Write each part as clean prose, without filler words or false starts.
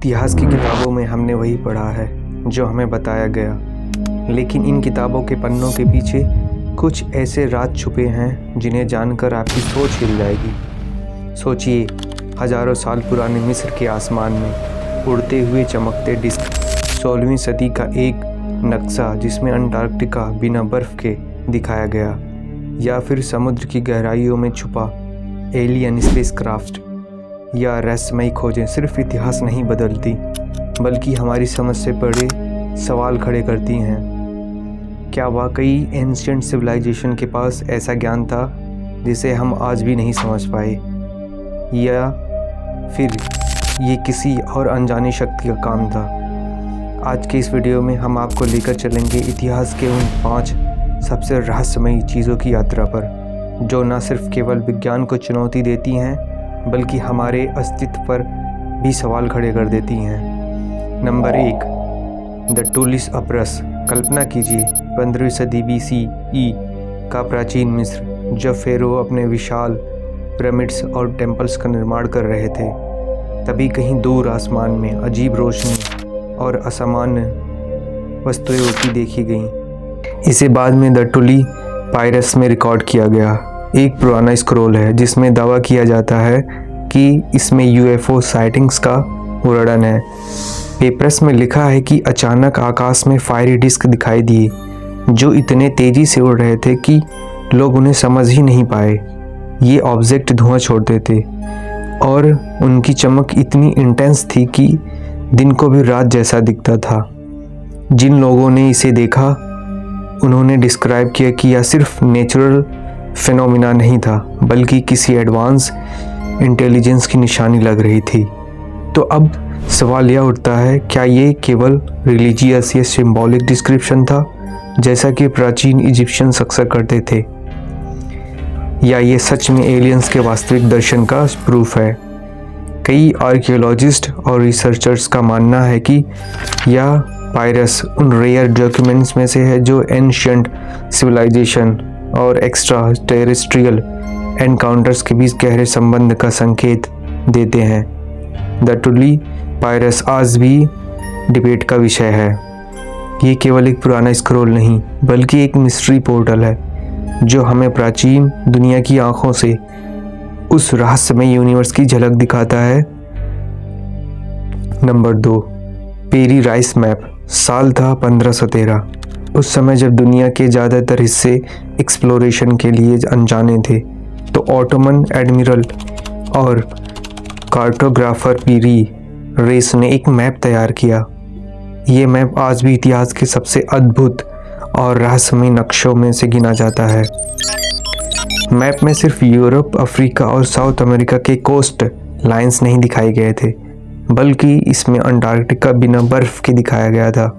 इतिहास की किताबों में हमने वही पढ़ा है जो हमें बताया गया, लेकिन इन किताबों के पन्नों के पीछे कुछ ऐसे राज छुपे हैं जिन्हें जानकर आपकी सोच हिल जाएगी। सोचिए, हजारों साल पुराने मिस्र के आसमान में उड़ते हुए चमकते डिस्क, 16वीं सदी का एक नक्शा जिसमें अंटार्कटिका बिना बर्फ के दिखाया गया, या फिर समुद्र की गहराइयों में छुपा एलियन स्पेसक्राफ्ट या रहस्यमयी खोजें सिर्फ इतिहास नहीं बदलती बल्कि हमारी समझ से बड़े सवाल खड़े करती हैं। क्या वाकई एंशिएंट सिविलाइजेशन के पास ऐसा ज्ञान था जिसे हम आज भी नहीं समझ पाए, या फिर ये किसी और अनजानी शक्ति का काम था? आज के इस वीडियो में हम आपको लेकर चलेंगे इतिहास के उन 5 सबसे रहस्यमयी चीज़ों की यात्रा पर, जो न सिर्फ केवल विज्ञान को चुनौती देती हैं बल्कि हमारे अस्तित्व पर भी सवाल खड़े कर देती हैं। Number 1, the टूलिस अब्रस। कल्पना कीजिए 15वीं सदी BCE का प्राचीन मिस्र, जब फेरो अपने विशाल पिरामिड्स और टेम्पल्स का निर्माण कर रहे थे। तभी कहीं दूर आसमान में अजीब रोशनी और असामान्य वस्तुएं उड़ती देखी गईं। इसे बाद में द टूली पायरस में रिकॉर्ड किया गया। एक पुराना स्क्रॉल है जिसमें दावा किया जाता है कि इसमें UFO साइटिंग्स का वर्णन है। पेपर्स में लिखा है कि अचानक आकाश में फायरी डिस्क दिखाई दिए जो इतने तेज़ी से उड़ रहे थे कि लोग उन्हें समझ ही नहीं पाए। ये ऑब्जेक्ट धुआं छोड़ते थे और उनकी चमक इतनी इंटेंस थी कि दिन को भी रात जैसा दिखता था। जिन लोगों ने इसे देखा उन्होंने डिस्क्राइब किया कि यह सिर्फ नेचुरल फिनोमिना नहीं था बल्कि किसी एडवांस इंटेलिजेंस की निशानी लग रही थी। तो अब सवाल यह उठता है, क्या ये केवल रिलीजियस या सिंबॉलिक डिस्क्रिप्शन था जैसा कि प्राचीन इजिप्शियंस अक्सर करते थे, या ये सच में एलियंस के वास्तविक दर्शन का प्रूफ है? कई आर्कियोलॉजिस्ट और रिसर्चर्स का मानना है कि यह पायरस उन रेयर डॉक्यूमेंट्स में से है जो एंशिएंट सिविलाइजेशन और एक्स्ट्रा टेरेस्ट्रियल एनकाउंटर्स के बीच गहरे संबंध का संकेत देते हैं। द टूली पायरस आज भी डिबेट का विषय है। ये केवल एक पुराना स्क्रॉल नहीं बल्कि एक मिस्ट्री पोर्टल है जो हमें प्राचीन दुनिया की आंखों से उस रहस्यमय यूनिवर्स की झलक दिखाता है। Number 2, Piri Reis map. साल था 1513। उस समय जब दुनिया के ज़्यादातर हिस्से एक्सप्लोरेशन के लिए अनजाने थे, तो ऑटोमन एडमिरल और कार्टोग्राफर पेरी रेस ने एक मैप तैयार किया। ये मैप आज भी इतिहास के सबसे अद्भुत और रहस्यमय नक्शों में से गिना जाता है। मैप में सिर्फ यूरोप, अफ्रीका और साउथ अमेरिका के कोस्ट लाइंस नहीं दिखाए गए थे, बल्कि इसमें अंटार्कटिका बिना बर्फ के दिखाया गया था,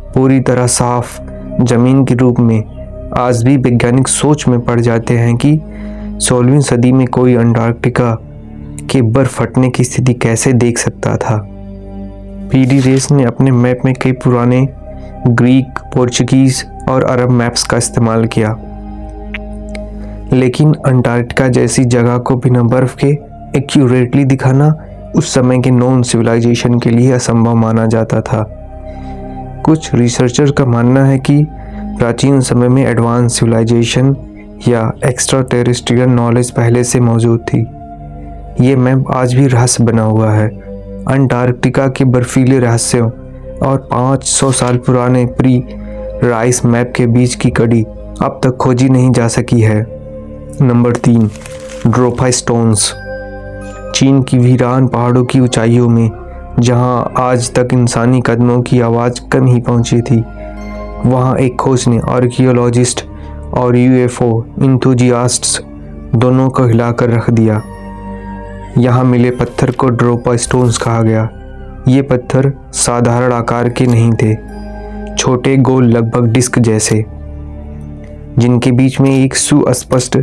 पूरी तरह साफ जमीन के रूप में। आज भी वैज्ञानिक सोच में पड़ जाते हैं कि 16वीं सदी में कोई अंटार्कटिका के बर्फ फटने की स्थिति कैसे देख सकता था। पेरी रेस ने अपने मैप में कई पुराने ग्रीक, पोर्चुगीज और अरब मैप्स का इस्तेमाल किया, लेकिन अंटार्कटिका जैसी जगह को बिना बर्फ के एक्यूरेटली दिखाना उस समय के नॉन सिविलाइजेशन के लिए असंभव माना जाता था। कुछ रिसर्चर का मानना है कि प्राचीन समय में एडवांस सिविलाइजेशन या एक्स्ट्रा टेरेस्ट्रियल नॉलेज पहले से मौजूद थी। ये मैप आज भी रहस्य बना हुआ है। अंटार्कटिका के बर्फीले रहस्यों और 500 साल पुराने प्री राइस मैप के बीच की कड़ी अब तक खोजी नहीं जा सकी है। Number 3, Dropa stones. चीन की वीरान पहाड़ों की ऊंचाइयों में, जहां आज तक इंसानी कदमों की आवाज़ कम ही पहुंची थी, वहां एक खोज ने आर्कियोलॉजिस्ट और UFO इंथुजियास्ट्स दोनों को हिलाकर रख दिया। यहाँ मिले पत्थर को ड्रोपा स्टोन्स कहा गया। ये पत्थर साधारण आकार के नहीं थे, छोटे गोल लगभग डिस्क जैसे, जिनके बीच में एक सुस्पष्ट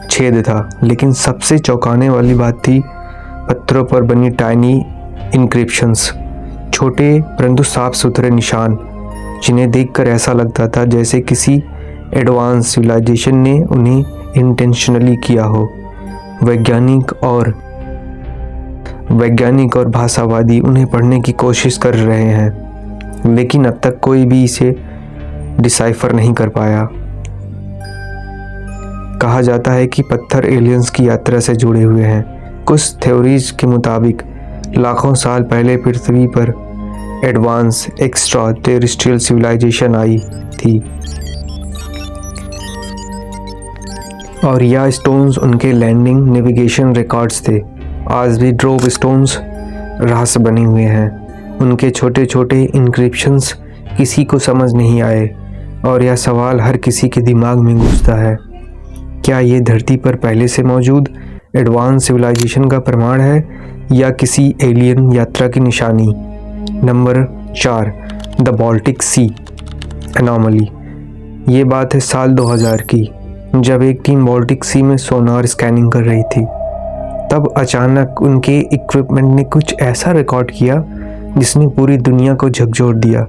छेद था। लेकिन सबसे चौंकाने वाली बात थी पत्थरों पर बनी टाइनी इंक्रिप्शंस, छोटे परंतु साफ सुथरे निशान, जिन्हें देखकर ऐसा लगता था जैसे किसी एडवांस सिविलाइजेशन ने उन्हें इंटेंशनली किया हो। वैज्ञानिक और वैज्ञानिक और भाषावादी उन्हें पढ़ने की कोशिश कर रहे हैं, लेकिन अब तक कोई भी इसे डिसाइफर नहीं कर पाया। कहा जाता है कि पत्थर एलियंस की यात्रा से जुड़े हुए हैं। कुछ थ्योरीज के मुताबिक लाखों साल पहले पृथ्वी पर एडवांस एक्स्ट्रा टेरेस्ट्रियल सिविलाइजेशन आई थी और यह स्टोन्स उनके लैंडिंग नेविगेशन रिकॉर्ड्स थे। आज भी ड्रोव स्टोन्स रहस्य बने हुए हैं। उनके छोटे छोटे इंक्रिप्शंस किसी को समझ नहीं आए और यह सवाल हर किसी के दिमाग में गूंजता है, क्या ये धरती पर पहले से मौजूद एडवांस सिविलाइजेशन का प्रमाण है या किसी एलियन यात्रा की निशानी। Number 4, the Baltic C anomaly. ये बात है साल 2000 की, जब एक टीम बाल्टिक सी में सोनार स्कैनिंग कर रही थी। तब अचानक उनके इक्विपमेंट ने कुछ ऐसा रिकॉर्ड किया जिसने पूरी दुनिया को झकझोर दिया।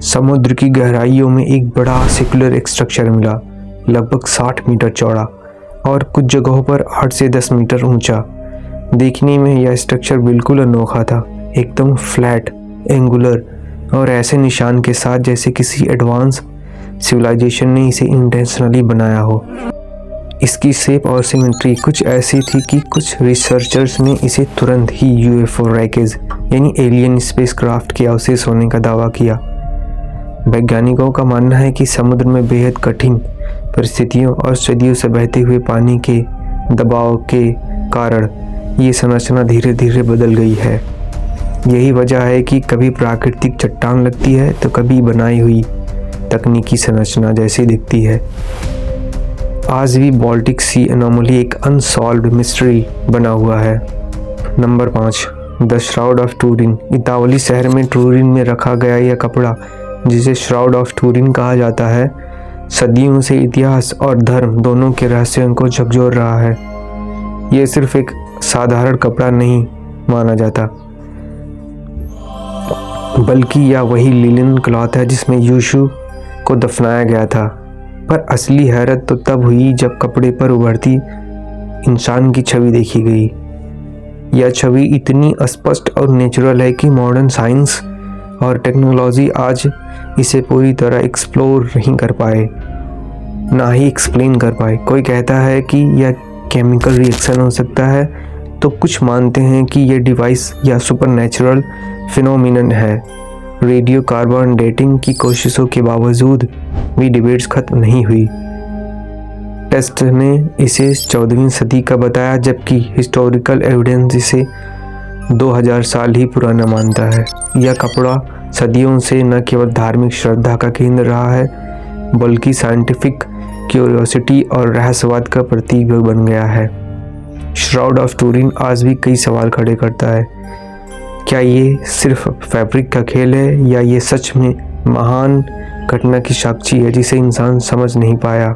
समुद्र की गहराइयों में एक बड़ा सर्कुलर स्ट्रक्चर मिला, लगभग 60 मीटर चौड़ा और कुछ जगहों पर 8 से 10 मीटर ऊंचा। देखने में यह स्ट्रक्चर बिल्कुल अनोखा था, एकदम फ्लैट, एंगुलर और ऐसे निशान के साथ जैसे किसी एडवांस सिविलाइजेशन ने इसे इंटेंशनली बनाया हो। इसकी शेप और सिमेट्री कुछ ऐसी थी कि कुछ रिसर्चर्स ने इसे तुरंत ही यूएफओ रैकेज यानी एलियन स्पेसक्राफ्ट के अवशेष होने का दावा किया। वैज्ञानिकों का मानना है कि समुद्र में बेहद कठिन परिस्थितियों और सदियों से बहते हुए पानी के दबाव के कारण ये संरचना धीरे धीरे बदल गई है। यही वजह है कि कभी प्राकृतिक चट्टान लगती है तो कभी बनाई हुई तकनीकी संरचना जैसी दिखती है। आज भी बाल्टिक सी एनोमली एक अनसॉल्व्ड मिस्ट्री बना हुआ है। Number 5, the shroud of Turin. इतावली शहर में टूरिन में रखा गया यह कपड़ा, जिसे श्राउड ऑफ टूरिन कहा जाता है, सदियों से इतिहास और धर्म दोनों के रहस्यों को झकझोर रहा है। यह सिर्फ एक साधारण कपड़ा नहीं माना जाता, बल्कि यह वही लिनन क्लॉथ है जिसमें यीशु को दफनाया गया था। पर असली हैरत तो तब हुई जब कपड़े पर उभरती इंसान की छवि देखी गई। यह छवि इतनी स्पष्ट और नेचुरल है कि मॉडर्न साइंस और टेक्नोलॉजी आज इसे पूरी तरह एक्सप्लोर नहीं कर पाए, ना ही एक्सप्लेन कर पाए। कोई कहता है कि यह केमिकल रिएक्शन हो सकता है, तो कुछ मानते हैं कि यह डिवाइस या सुपरनैचुरल फिनोमिनन है। रेडियो कार्बन डेटिंग की कोशिशों के बावजूद भी डिबेट्स खत्म नहीं हुई। टेस्ट ने इसे 14वीं सदी का बताया, जबकि हिस्टोरिकल एविडेंस इसे 2000 साल ही पुराना मानता है। यह कपड़ा सदियों से न केवल धार्मिक श्रद्धा का केंद्र रहा है, बल्कि साइंटिफिक क्यूरियोसिटी और रहस्यवाद का प्रतीक भी बन गया है। श्राउड ऑफ टूरिन आज भी कई सवाल खड़े करता है। क्या ये सिर्फ फैब्रिक का खेल है या ये सच में महान घटना की साक्षी है जिसे इंसान समझ नहीं पाया।